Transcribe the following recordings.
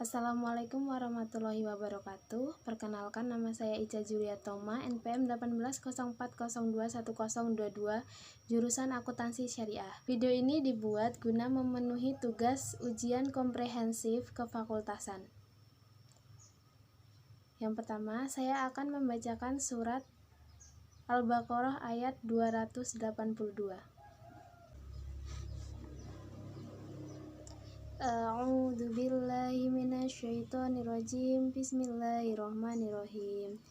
Assalamualaikum warahmatullahi wabarakatuh. Perkenalkan, nama saya Ica Julia Toma, NPM 1804021022, jurusan Akuntansi Syariah. Video ini dibuat guna memenuhi tugas ujian komprehensif kefakultasan. Yang pertama, saya akan membacakan surat Al-Baqarah ayat 282. A'udzu billahi minasyaitonir rajim. Bismillahirrahmanirrahim.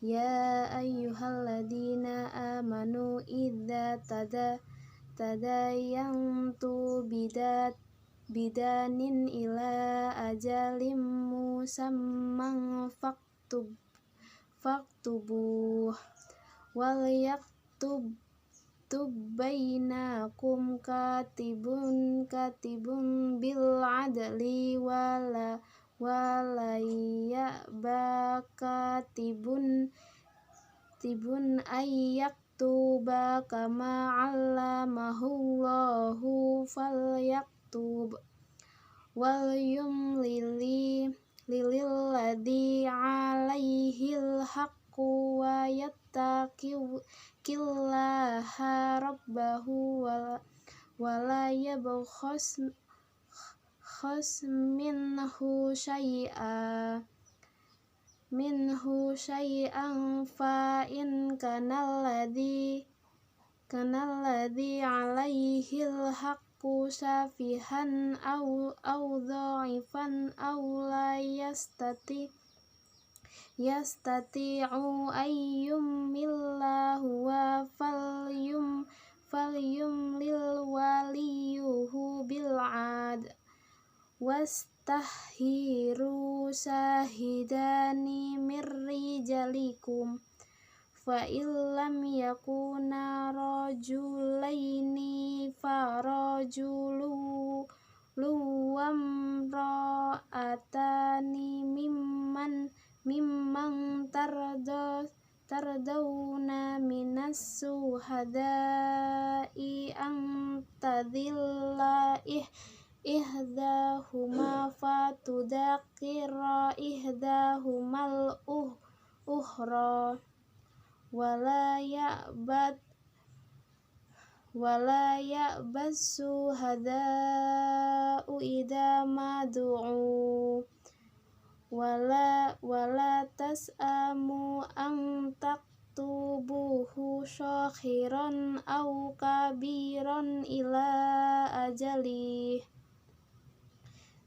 Ya ayyuhalladzina amanu idza tadayantu bidanin ila ajalim musamman faktubuh wal yaktub bainakum katibun bil adli wala ya'ba katibun ayyaktuba kama 'allamahullahu falyaktub wal yumlil ladzi 'alaihil haqqu wa yattaqillaha rabbahu wa la yabkhas minhu syai'an fa in kana alladhi 'alaihil haqqu safihan aw dha'ifan aw la yastati'u ayyumillahu wa falyumlil waliyuhu bil'ad wastahhiru sahidani mirrijalikum fa illam yakuna rajulaini farajulu wamra'atani mimman tardawna minas suhada'i an tadilla ihdahuma fatudakira ihdahumal ukhra wala ya'bas suhada'u idza mad'u wala tas'amu an taktubuhu syakhiran aw kabiran ila ajalih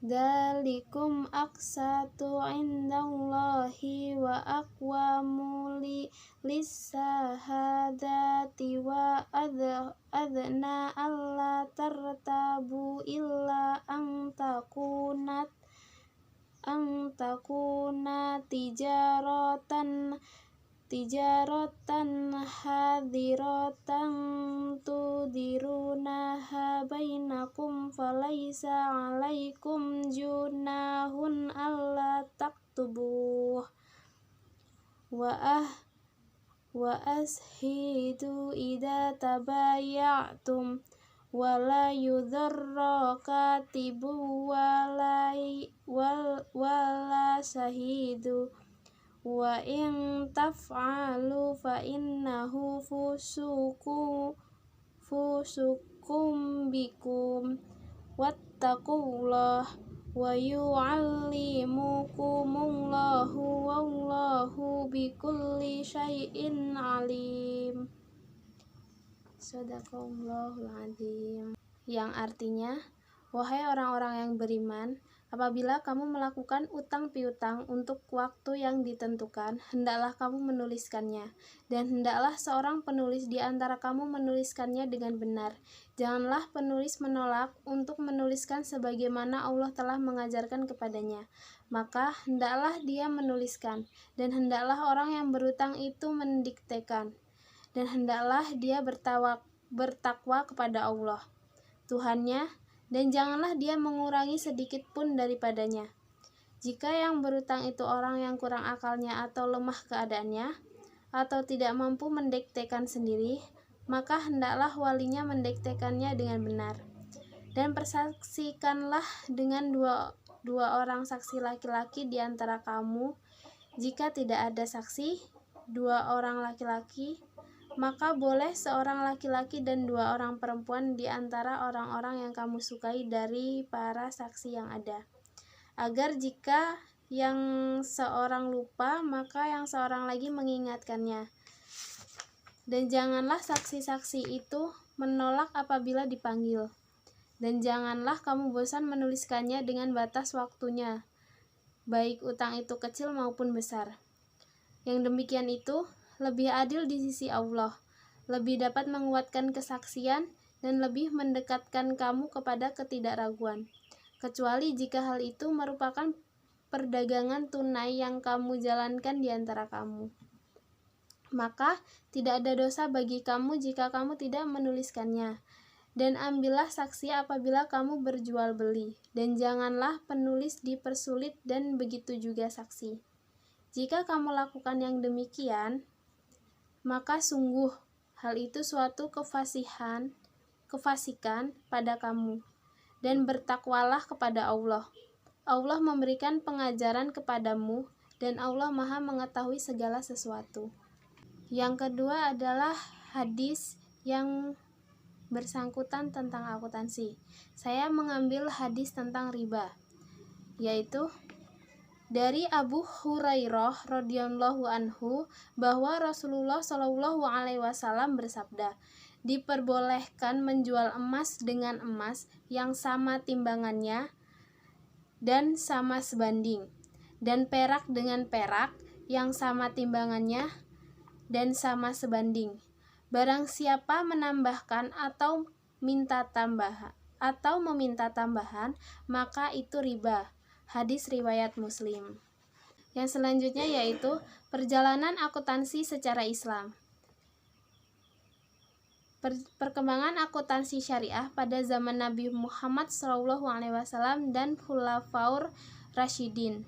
dzalikum aqsatu indallahi wa aqwamu lis-syahadati wa adna alla tartabu illa an takuna tijaratan hadiratan tudirunaha bainakum falaisa 'alaikum junahun alla taktubuh wa ashidu idza tabayatum wala yudharra katibu wala syahidu wa in taf'alu fa innahu fusukum bikum wattaqullah wa yu'allimukumullahu wallahu bikulli syai'in alim. Shadaqallahul adzim. Yang artinya, wahai orang-orang yang beriman, apabila kamu melakukan utang piutang untuk waktu yang ditentukan, hendaklah kamu menuliskannya, dan hendaklah seorang penulis di antara kamu menuliskannya dengan benar. Janganlah penulis menolak untuk menuliskan sebagaimana Allah telah mengajarkan kepadanya, maka hendaklah dia menuliskan, dan hendaklah orang yang berutang itu mendiktekan, dan hendaklah dia bertakwa kepada Allah Tuhannya, dan janganlah dia mengurangi sedikit pun daripadanya. Jika yang berutang itu orang yang kurang akalnya atau lemah keadaannya, atau tidak mampu mendiktekan sendiri, maka hendaklah walinya mendiktekannya dengan benar. Dan persaksikanlah dengan 2 orang saksi laki-laki di antara kamu. Jika tidak ada saksi, 2 orang laki-laki, maka boleh seorang laki-laki dan 2 orang perempuan di antara orang-orang yang kamu sukai dari para saksi yang ada. Agar jika yang seorang lupa, maka yang seorang lagi mengingatkannya. Dan janganlah saksi-saksi itu menolak apabila dipanggil. Dan janganlah kamu bosan menuliskannya dengan batas waktunya, baik utang itu kecil maupun besar. Yang demikian itu lebih adil di sisi Allah, lebih dapat menguatkan kesaksian, dan lebih mendekatkan kamu kepada ketidakraguan. Kecuali jika hal itu merupakan perdagangan tunai yang kamu jalankan di antara kamu. Maka tidak ada dosa bagi kamu jika kamu tidak menuliskannya. Dan ambillah saksi apabila kamu berjual beli, dan janganlah penulis dipersulit, dan begitu juga saksi. Jika kamu lakukan yang demikian, maka sungguh hal itu suatu kefasikan pada kamu. Dan bertakwalah kepada Allah. Allah memberikan pengajaran kepadamu, dan Allah Maha mengetahui segala sesuatu. Yang kedua adalah hadis yang bersangkutan tentang akuntansi. Saya mengambil hadis tentang riba, yaitu dari Abu Hurairah radhiyallahu anhu bahwa Rasulullah shallallahu alaihi wasallam bersabda, diperbolehkan menjual emas dengan emas yang sama timbangannya dan sama sebanding, dan perak dengan perak yang sama timbangannya dan sama sebanding. Barang siapa menambahkan atau meminta tambahan, maka itu riba. Hadis riwayat Muslim. Yang selanjutnya yaitu perjalanan akuntansi secara Islam. Perkembangan akuntansi syariah pada zaman Nabi Muhammad SAW dan Khulafaur Rasyidin.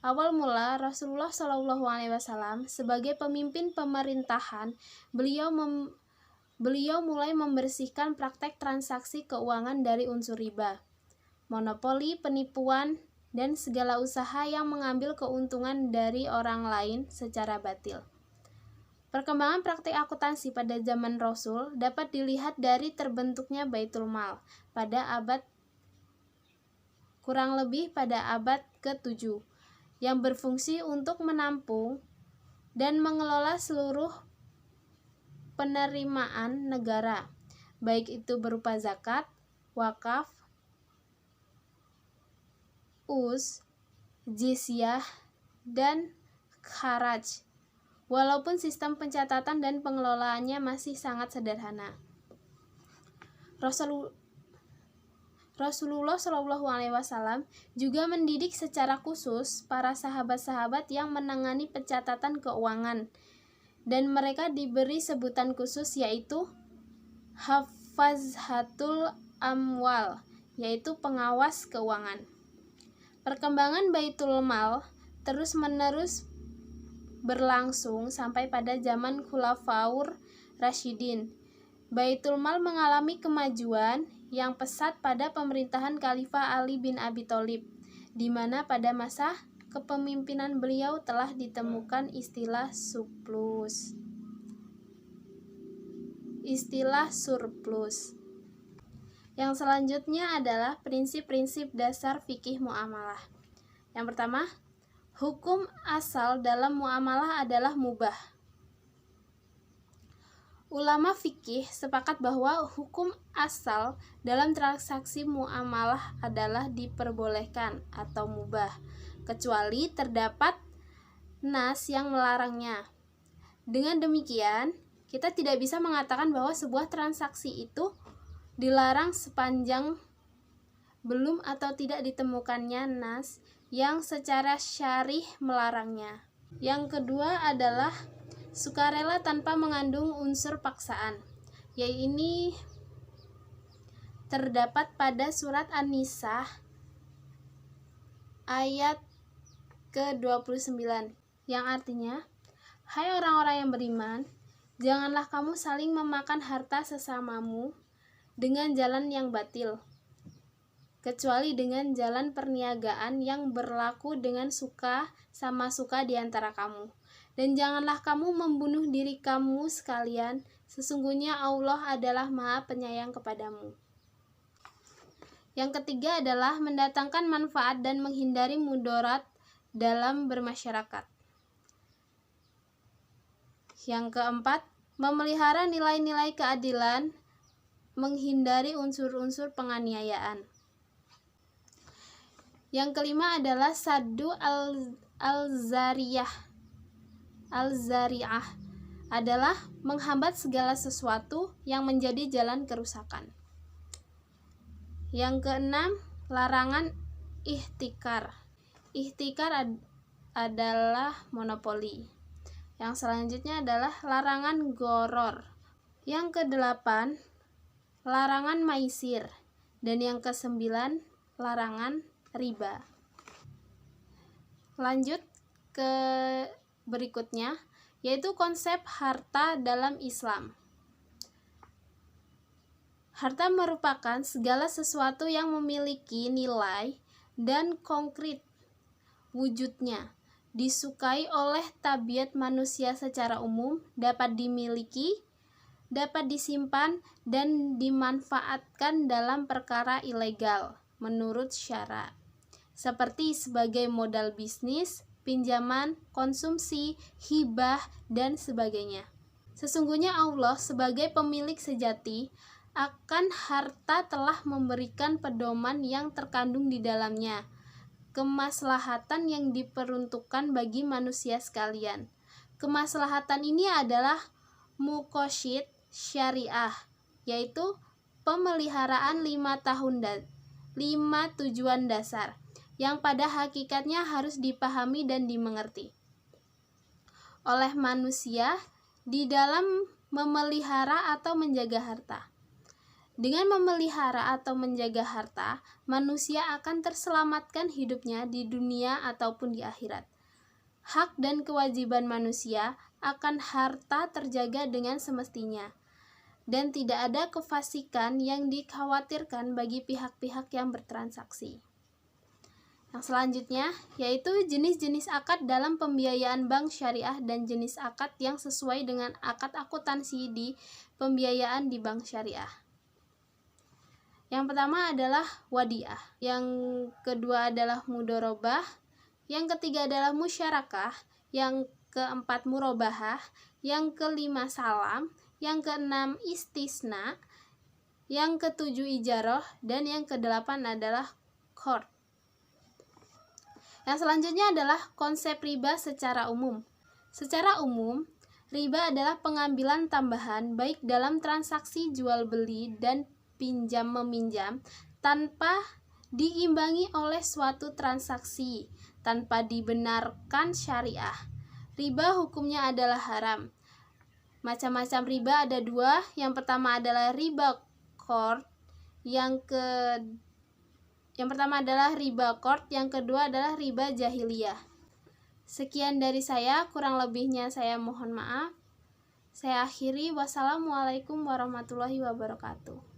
Awal mula Rasulullah SAW sebagai pemimpin pemerintahan, beliau mulai membersihkan praktek transaksi keuangan dari unsur riba, monopoli, penipuan, dan segala usaha yang mengambil keuntungan dari orang lain secara batil. Perkembangan praktik akuntansi pada zaman Rasul dapat dilihat dari terbentuknya Baitul Mal kurang lebih pada abad ke-7, yang berfungsi untuk menampung dan mengelola seluruh penerimaan negara, baik itu berupa zakat, wakaf, jizyah, dan kharaj. Walaupun sistem pencatatan dan pengelolaannya masih sangat sederhana. Rasulullah SAW juga mendidik secara khusus para sahabat-sahabat yang menangani pencatatan keuangan, dan mereka diberi sebutan khusus yaitu Hafazhatul Amwal, yaitu pengawas keuangan. Perkembangan Baitul Mal terus-menerus berlangsung sampai pada zaman Khulafaur Rasyidin. Baitul Mal mengalami kemajuan yang pesat pada pemerintahan Khalifah Ali bin Abi Thalib, di mana pada masa kepemimpinan beliau telah ditemukan istilah surplus. Yang selanjutnya adalah prinsip-prinsip dasar fikih muamalah. Yang pertama, hukum asal dalam muamalah adalah mubah. Ulama fikih sepakat bahwa hukum asal dalam transaksi muamalah adalah diperbolehkan atau mubah, kecuali terdapat nas yang melarangnya. Dengan demikian, kita tidak bisa mengatakan bahwa sebuah transaksi itu dilarang sepanjang belum atau tidak ditemukannya nas yang secara syarih melarangnya. Yang kedua adalah sukarela tanpa mengandung unsur paksaan, yaitu ini terdapat pada surat An-Nisa ayat ke-29, yang artinya, hai orang-orang yang beriman, janganlah kamu saling memakan harta sesamamu dengan jalan yang batil. kecuali dengan jalan perniagaan yang berlaku dengan suka sama suka di antara kamu. Dan janganlah kamu membunuh diri kamu sekalian, sesungguhnya Allah adalah Maha Penyayang kepadamu. Yang ketiga adalah mendatangkan manfaat dan menghindari mudarat dalam bermasyarakat. Yang keempat, memelihara nilai-nilai keadilan, menghindari unsur-unsur penganiayaan. Yang kelima adalah saddu al-zariyah. Al-zari'ah adalah menghambat segala sesuatu yang menjadi jalan kerusakan. Yang keenam, larangan ihtikar. Ihtikar adalah monopoli. Yang selanjutnya adalah larangan goror. Yang kedelapan, larangan maisir. Dan yang kesembilan, larangan riba. Lanjut ke berikutnya, yaitu konsep harta dalam Islam. Harta merupakan segala sesuatu yang memiliki nilai dan konkret wujudnya, disukai oleh tabiat manusia secara umum, dapat dimiliki, dapat disimpan, dan dimanfaatkan dalam perkara ilegal menurut syara, seperti sebagai modal bisnis, pinjaman, konsumsi, hibah, dan sebagainya. Sesungguhnya Allah sebagai pemilik sejati akan harta telah memberikan pedoman yang terkandung di dalamnya, kemaslahatan yang diperuntukkan bagi manusia sekalian. Kemaslahatan ini adalah muqasid syariah, yaitu pemeliharaan 5 tujuan dasar, yang pada hakikatnya harus dipahami dan dimengerti oleh manusia di dalam memelihara atau menjaga harta. Dengan memelihara atau menjaga harta, manusia akan terselamatkan hidupnya di dunia ataupun di akhirat. Hak dan kewajiban manusia akan harta terjaga dengan semestinya, dan tidak ada kefasikan yang dikhawatirkan bagi pihak-pihak yang bertransaksi. Yang selanjutnya, yaitu jenis-jenis akad dalam pembiayaan bank syariah dan jenis akad yang sesuai dengan akad akuntansi di pembiayaan di bank syariah. Yang pertama adalah wadiah, yang kedua adalah mudorobah, yang ketiga adalah musyarakah, yang keempat murobahah, yang kelima salam, yang keenam istisna, yang ketujuh ijaroh, dan yang kedelapan adalah qard. Yang selanjutnya adalah konsep riba secara umum. Secara umum, riba adalah pengambilan tambahan baik dalam transaksi jual beli dan pinjam meminjam tanpa diimbangi oleh suatu transaksi, tanpa dibenarkan syariah. Riba hukumnya adalah haram. Macam-macam riba ada dua. Yang pertama adalah riba qard, yang pertama adalah riba qard, yang kedua adalah riba jahiliyah. Sekian dari saya, kurang lebihnya saya mohon maaf. Saya akhiri, wassalamualaikum warahmatullahi wabarakatuh.